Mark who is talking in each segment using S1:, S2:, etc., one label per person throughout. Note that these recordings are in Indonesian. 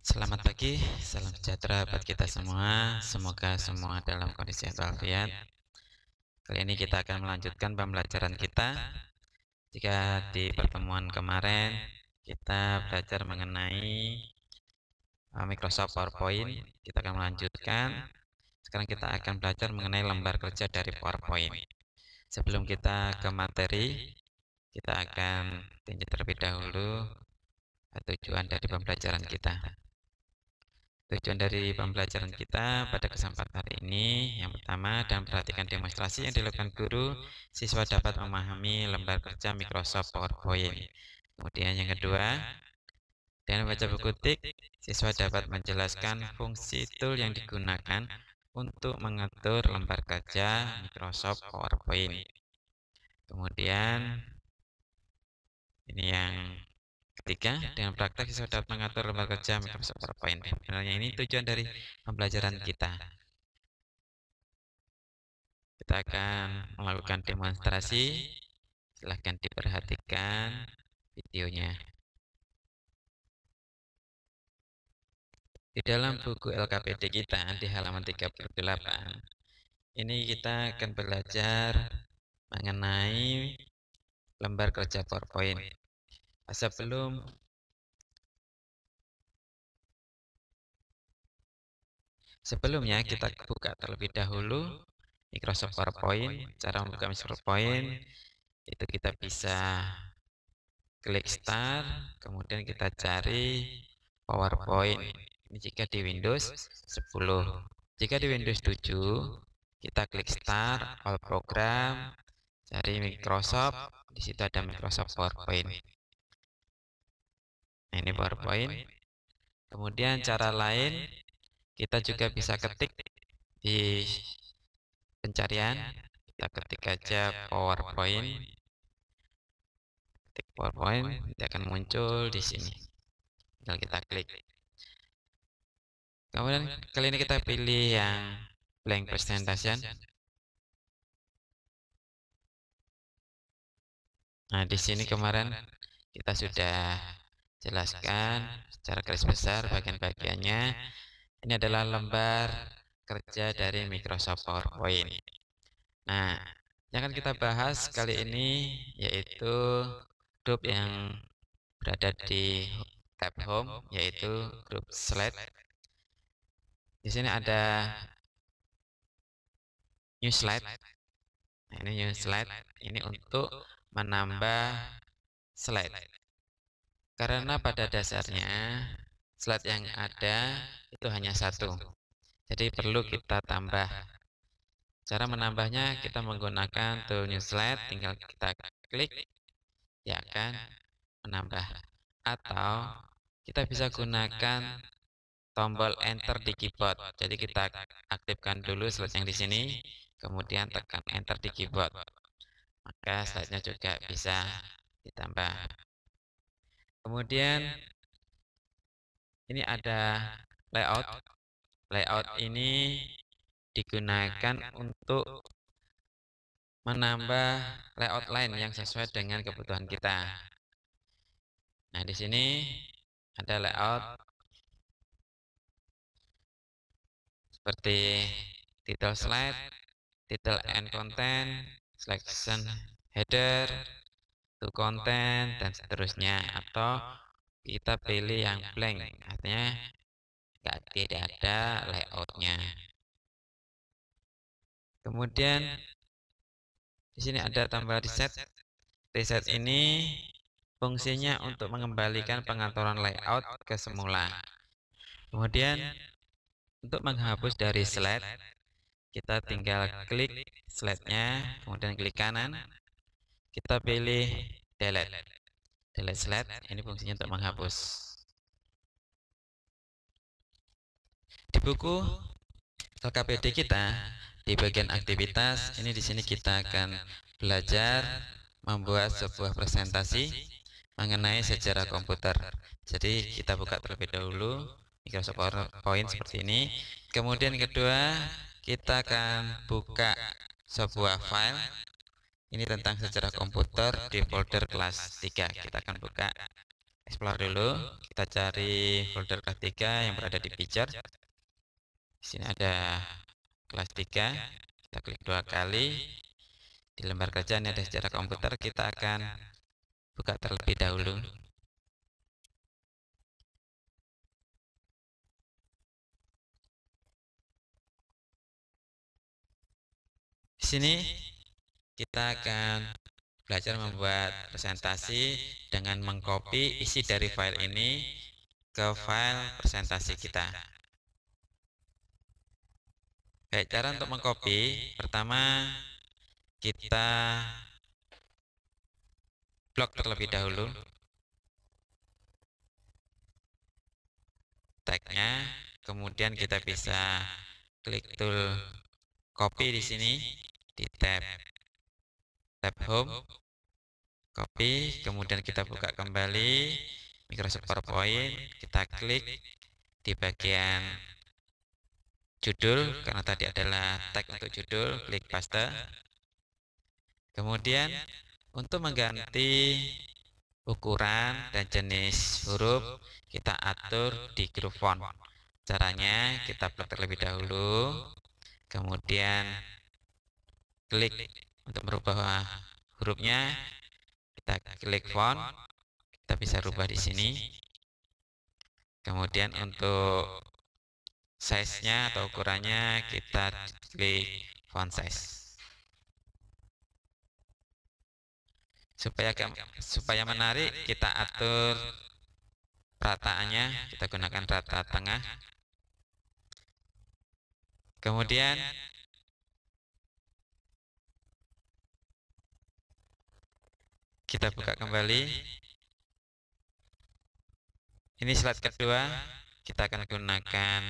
S1: Selamat pagi, salam sejahtera buat kita semua. Semoga semua dalam kondisi walafiat. Kali ini kita akan melanjutkan pembelajaran kita. Jika di pertemuan kemarin kita belajar mengenai Microsoft PowerPoint, kita akan melanjutkan. Sekarang kita akan belajar mengenai lembar kerja dari PowerPoint. Sebelum kita ke materi, kita akan tinjau terlebih dahulu tujuan dari pembelajaran kita. Tujuan dari pembelajaran kita pada kesempatan hari ini, yang pertama, dan perhatikan demonstrasi yang dilakukan guru, siswa dapat memahami lembar kerja Microsoft PowerPoint. Kemudian yang kedua, dengan membaca buku tik, siswa dapat menjelaskan fungsi tool yang digunakan untuk mengatur lembar kerja Microsoft PowerPoint. Kemudian, ini yang ketiga, dengan praktek siswa dapat mengatur lembar kerja Microsoft PowerPoint. Sebenarnya ini tujuan dari pembelajaran kita. Kita akan melakukan demonstrasi. Silahkan diperhatikan videonya. Di dalam buku LKPD kita di halaman 38, ini kita akan belajar mengenai lembar kerja PowerPoint. Sebelumnya kita buka terlebih dahulu Microsoft PowerPoint. Cara membuka Microsoft PowerPoint itu kita bisa klik Start, kemudian kita cari PowerPoint. Ini jika di Windows 10. Jika di Windows 7, kita klik Start, All Program, cari Microsoft. Di situ ada Microsoft PowerPoint. Nah, ini PowerPoint. Kemudian cara lain, kita juga bisa ketik di pencarian, kita ketik aja PowerPoint. Ketik PowerPoint, dia akan muncul di sini. Tinggal kita klik. Kemudian kali ini kita pilih yang blank presentation. Nah, di sini kemarin kita sudah jelaskan secara garis besar bagian-bagiannya. Ini adalah lembar kerja dari Microsoft PowerPoint. Nah, yang akan kita bahas kali ini yaitu grup yang berada di tab Home, yaitu grup slide. Di sini ada New Slide. Nah, ini New Slide. Ini untuk menambah slide. Karena pada dasarnya slide yang ada itu hanya satu. Jadi perlu kita tambah. Cara menambahnya kita menggunakan tool New Slide, tinggal kita klik, dia akan menambah. Atau kita bisa gunakan tombol Enter di keyboard. Jadi kita aktifkan dulu slide yang di sini, kemudian tekan Enter di keyboard. Maka slide-nya juga bisa ditambah. Kemudian ini ada layout. Layout ini digunakan untuk menambah layout lain yang sesuai dengan kebutuhan kita. Nah, di sini ada layout seperti title slide, title and content, selection header, to content, dan seterusnya. Atau kita pilih yang blank, artinya tidak ada layoutnya. Kemudian di sini ada tambah reset. Reset ini fungsinya untuk mengembalikan pengaturan layout ke semula. Kemudian untuk menghapus dari slide, kita tinggal klik slide-nya, kemudian klik kanan, kita pilih delete. Delete slide, ini fungsinya untuk menghapus. Di buku LKPD kita, di bagian aktivitas, ini di sini kita akan belajar membuat sebuah presentasi mengenai sejarah komputer. Jadi kita buka terlebih dahulu Microsoft PowerPoint seperti ini. Kemudian kedua, kita akan buka sebuah file. Ini tentang sejarah komputer di folder kelas 3. Kita akan buka Explore dulu. Kita cari folder kelas 3 yang berada di picture. Di sini ada kelas 3. Kita klik 2 kali. Di lembar kerja ini ada sejarah komputer. Kita akan buka terlebih dahulu. Di sini kita akan belajar membuat presentasi dengan mengcopy isi dari file ini ke file presentasi kita. Baik, cara untuk mengcopy, pertama kita blok terlebih dahulu tagnya, kemudian kita bisa klik tool copy di sini di tab home, copy, kemudian kita buka kembali Microsoft PowerPoint, kita klik di bagian judul karena tadi adalah tag untuk judul, klik paste. Kemudian untuk mengganti ukuran dan jenis huruf kita atur di grup font. Caranya kita plot terlebih dahulu, kemudian klik untuk merubah hurufnya, kita klik font, kita bisa rubah di sini. Kemudian untuk size-nya atau ukurannya kita klik font size. Supaya menarik, kita atur rataannya, kita gunakan rata tengah. Kemudian kita buka kembali. Ini slide kedua, kita akan gunakan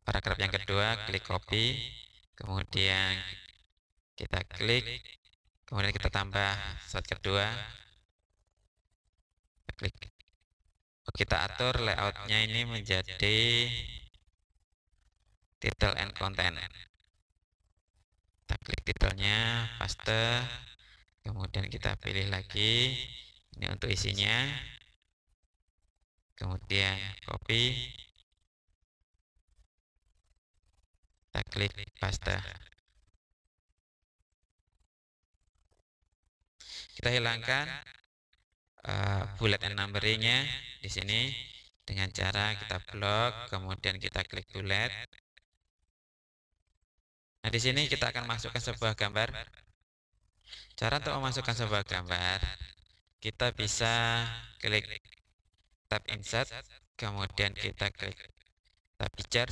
S1: paragraf yang kedua, klik copy, kemudian kita klik, kemudian kita tambah slide kedua, klik. Kita atur layoutnya ini menjadi title and content. Kita klik titelnya, paste, kemudian kita pilih lagi ini untuk isinya, kemudian copy, kita klik paste. Kita hilangkan bullet and numberingnya di sini dengan cara kita blok, kemudian kita klik bullet. Nah, di sini kita akan masukkan sebuah gambar. Cara untuk memasukkan sebuah gambar, kita bisa klik tab insert, kemudian kita klik tab picture.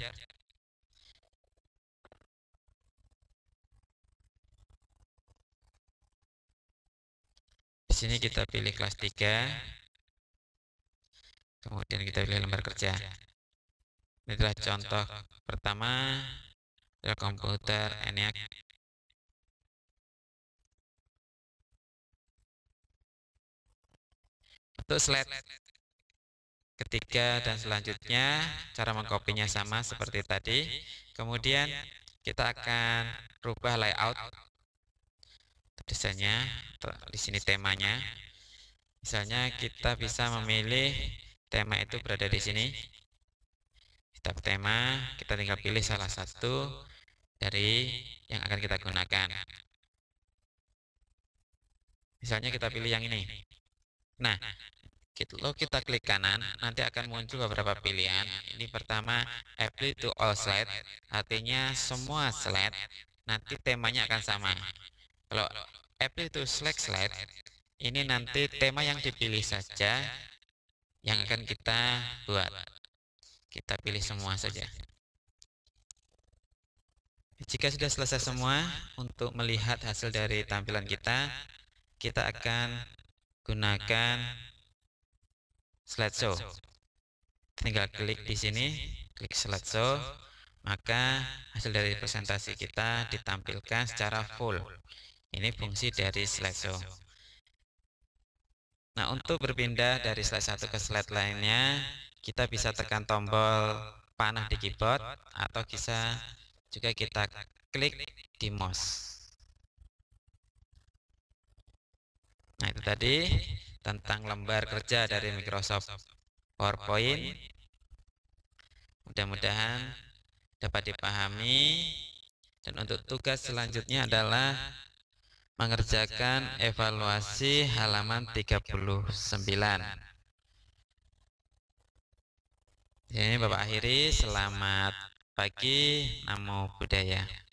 S1: Di sini kita pilih kelas 3, kemudian kita pilih lembar kerja. Ini adalah contoh pertama adalah komputer ENIAC. Untuk slide ketiga dan selanjutnya, cara mengkopinya sama seperti tadi. Kemudian kita akan rubah layout desainnya. Di sini temanya. Misalnya kita bisa memilih tema itu berada di sini. Di tab tema, kita tinggal pilih salah satu dari yang akan kita gunakan. Misalnya kita pilih yang ini. Nah, kalau kita klik kanan, nanti akan muncul beberapa pilihan. Ini pertama, apply to all slide, artinya semua slide, nanti temanya akan sama. Kalau apply to select slide, ini nanti tema yang dipilih saja yang akan kita buat. Kita pilih semua saja. Jika sudah selesai semua, untuk melihat hasil dari tampilan kita akan gunakan slideshow. Tinggal klik di sini, klik slideshow, maka hasil dari presentasi kita ditampilkan secara full. Ini fungsi dari slideshow. Nah, untuk berpindah dari slide satu ke slide lainnya, kita bisa tekan tombol panah di keyboard atau bisa juga kita klik di mouse. Nah, itu tadi tentang lembar kerja dari Microsoft PowerPoint. Mudah-mudahan dapat dipahami. Dan untuk tugas selanjutnya adalah mengerjakan evaluasi halaman 39. Ini Bapak akhiri, selamat pagi, namo buddhaya.